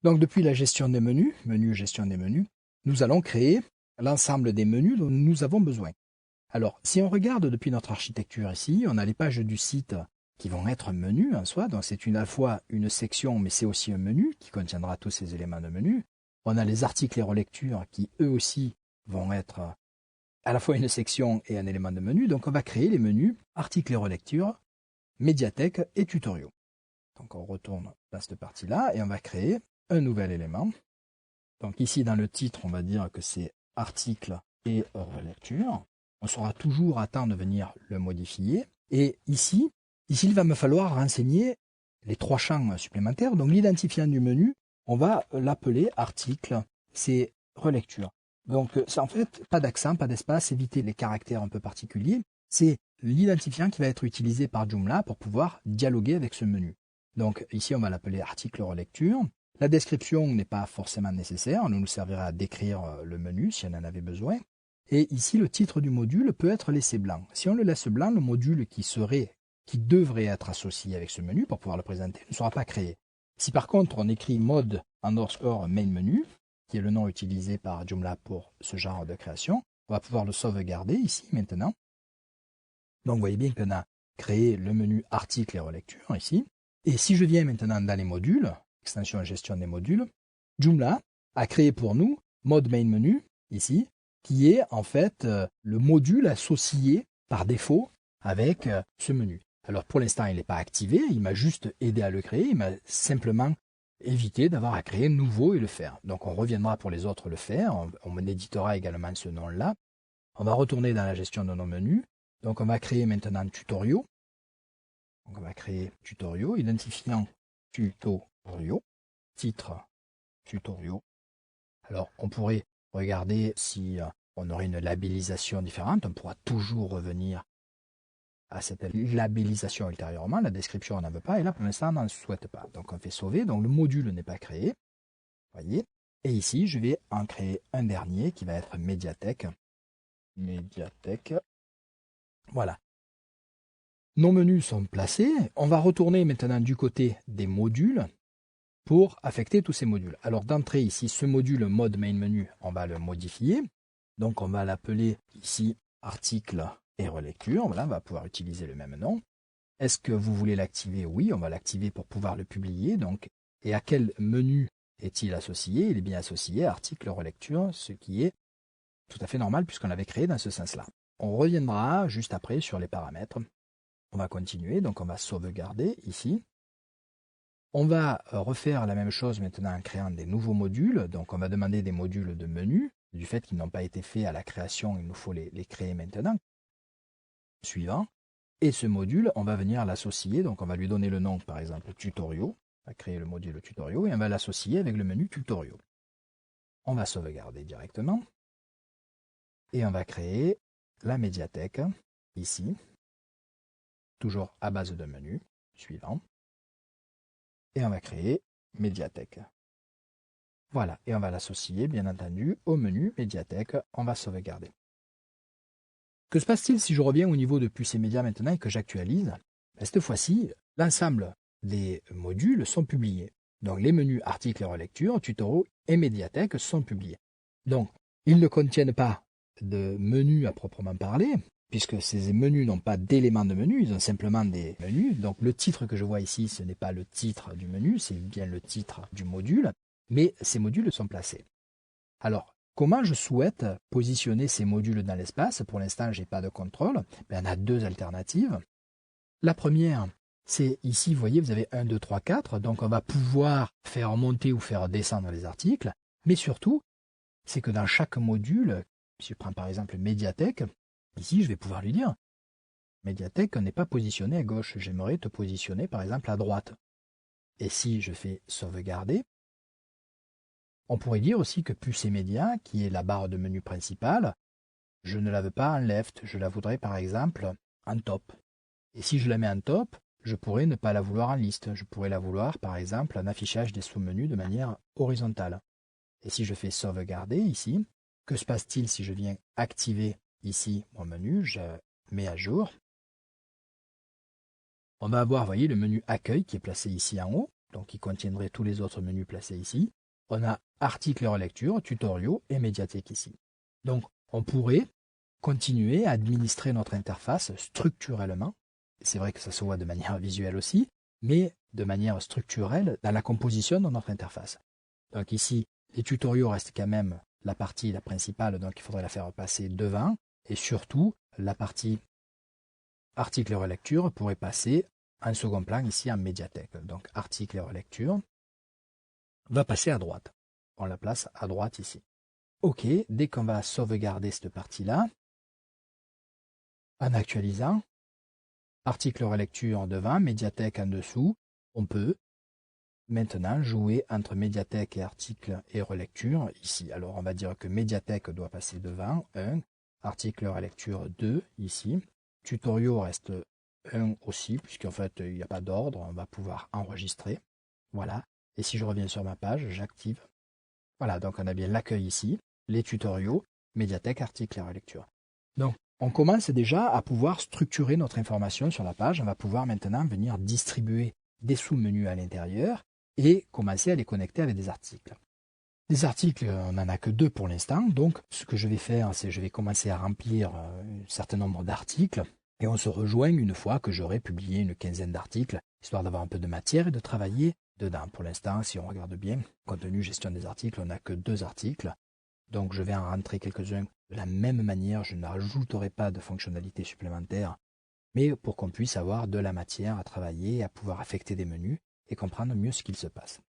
Donc depuis la gestion des menus, menu gestion des menus, nous allons créer l'ensemble des menus dont nous avons besoin. Alors, si on regarde depuis notre architecture ici, on a les pages du site qui vont être menus en soi, donc c'est à la fois une section, mais c'est aussi un menu qui contiendra tous ces éléments de menu. On a les articles et relectures qui, eux aussi, vont être à la fois une section et un élément de menu. Donc, on va créer les menus articles et relectures, médiathèque et tutoriaux. Donc, on retourne dans cette partie-là et on va créer un nouvel élément. Donc, ici, dans le titre, on va dire que c'est article et relecture. On saura toujours à temps de venir le modifier. Et ici, il va me falloir renseigner les 3 champs supplémentaires. Donc l'identifiant du menu, on va l'appeler article, c'est relecture. Donc c'est en fait pas d'accent, pas d'espace, éviter les caractères un peu particuliers. C'est l'identifiant qui va être utilisé par Joomla pour pouvoir dialoguer avec ce menu. Donc ici, on va l'appeler article relecture. La description n'est pas forcément nécessaire, elle nous servira à décrire le menu si on en avait besoin. Et ici, le titre du module peut être laissé blanc. Si on le laisse blanc, le module qui devrait être associé avec ce menu pour pouvoir le présenter ne sera pas créé. Si par contre on écrit mode _ main menu, qui est le nom utilisé par Joomla pour ce genre de création, on va pouvoir le sauvegarder ici maintenant. Donc vous voyez bien qu'on a créé le menu article et relecture ici. Et si je viens maintenant dans les modules, extension gestion des modules, Joomla a créé pour nous mode main menu ici, qui est en fait le module associé par défaut avec ce menu. Alors pour l'instant, il n'est pas activé, il m'a juste aidé à le créer, il m'a simplement évité d'avoir à créer nouveau et le faire. Donc on reviendra pour les autres le faire, on éditera également ce nom-là. On va retourner dans la gestion de nos menus. Donc on va créer maintenant tutoriaux. Donc on va créer tutoriaux, identifiant tutoriaux, titre tutoriaux. Alors on pourrait regarder si on aurait une labellisation différente. On pourra toujours revenir à cette labellisation ultérieurement. La description, on n'en veut pas. Et là, pour l'instant, on n'en souhaite pas. Donc, on fait sauver. Donc, le module n'est pas créé. Voyez. Et ici, je vais en créer un dernier qui va être médiathèque. Médiathèque. Voilà. Nos menus sont placés. On va retourner maintenant du côté des modules pour affecter tous ces modules. Alors, d'entrée ici, ce module mode main menu, on va le modifier. Donc, on va l'appeler ici article et relecture. Voilà, on va pouvoir utiliser le même nom. Est-ce que vous voulez l'activer? Oui, on va l'activer pour pouvoir le publier. Donc, et à quel menu est-il associé? Il est bien associé à article relecture, ce qui est tout à fait normal puisqu'on l'avait créé dans ce sens-là. On reviendra juste après sur les paramètres. On va continuer, donc on va sauvegarder ici. On va refaire la même chose maintenant en créant des nouveaux modules. Donc on va demander des modules de menu. Du fait qu'ils n'ont pas été faits à la création, il nous faut les créer maintenant. Suivant. Et ce module, on va venir l'associer. Donc on va lui donner le nom, par exemple, tutoriaux. On va créer le module tutoriaux et on va l'associer avec le menu tutoriaux. On va sauvegarder directement. Et on va créer la médiathèque, ici. Toujours à base de menu. Suivant. Et on va créer médiathèque. Voilà, et on va l'associer, bien entendu, au menu médiathèque. On va sauvegarder. Que se passe-t-il si je reviens au niveau de puces et médias maintenant et que j'actualise? Cette fois-ci, l'ensemble des modules sont publiés. Donc les menus articles et relecture, tutoriaux et médiathèque sont publiés. Donc, ils ne contiennent pas de menus à proprement parler, puisque ces menus n'ont pas d'éléments de menu, ils ont simplement des menus. Donc le titre que je vois ici, ce n'est pas le titre du menu, c'est bien le titre du module, mais ces modules sont placés. Alors, comment je souhaite positionner ces modules dans l'espace? Pour l'instant, je n'ai pas de contrôle. Mais on a 2 alternatives. La première, c'est ici, vous voyez, vous avez 1, 2, 3, 4. Donc, on va pouvoir faire monter ou faire descendre les articles. Mais surtout, c'est que dans chaque module, si je prends par exemple médiathèque, ici, je vais pouvoir lui dire, médiathèque n'est pas positionné à gauche. J'aimerais te positionner par exemple à droite. Et si je fais sauvegarder, on pourrait dire aussi que puces et médias, qui est la barre de menu principale, je ne la veux pas en left, je la voudrais par exemple en top. Et si je la mets en top, je pourrais ne pas la vouloir en liste, je pourrais la vouloir par exemple en affichage des sous-menus de manière horizontale. Et si je fais sauvegarder ici, que se passe-t-il si je viens activer ici mon menu, je mets à jour. On va avoir, vous voyez, le menu accueil qui est placé ici en haut. donc qui contiendrait tous les autres menus placés ici. On a articles et relecture, tutoriaux et médiathèque ici. Donc, on pourrait continuer à administrer notre interface structurellement. C'est vrai que ça se voit de manière visuelle aussi, mais de manière structurelle dans la composition de notre interface. Donc ici, les tutoriaux restent quand même la principale, donc il faudrait la faire passer devant, et surtout, la partie articles et relecture pourrait passer en second plan ici en médiathèque. Donc articles et relecture va passer à droite. On la place à droite ici. OK, dès qu'on va sauvegarder cette partie-là, en actualisant, article relecture devant, médiathèque en dessous, on peut maintenant jouer entre médiathèque et article et relecture ici. Alors on va dire que médiathèque doit passer devant, 1, article relecture 2 ici, tutoriaux reste 1 aussi, puisqu'en fait il n'y a pas d'ordre, on va pouvoir enregistrer. Voilà, et si je reviens sur ma page, j'active. Voilà, donc on a bien l'accueil ici, les tutoriaux, médiathèque, article et relecture. Donc on commence déjà à pouvoir structurer notre information sur la page. On va pouvoir maintenant venir distribuer des sous-menus à l'intérieur et commencer à les connecter avec des articles. Des articles, on n'en a que 2 pour l'instant. Donc ce que je vais faire, c'est que je vais commencer à remplir un certain nombre d'articles et on se rejoint une fois que j'aurai publié une quinzaine d'articles, histoire d'avoir un peu de matière et de travailler dedans. Pour l'instant, si on regarde bien, contenu, gestion des articles, on n'a que 2 articles. Donc je vais en rentrer quelques-uns de la même manière, je n'ajouterai pas de fonctionnalités supplémentaires, mais pour qu'on puisse avoir de la matière à travailler, à pouvoir affecter des menus et comprendre mieux ce qu'il se passe.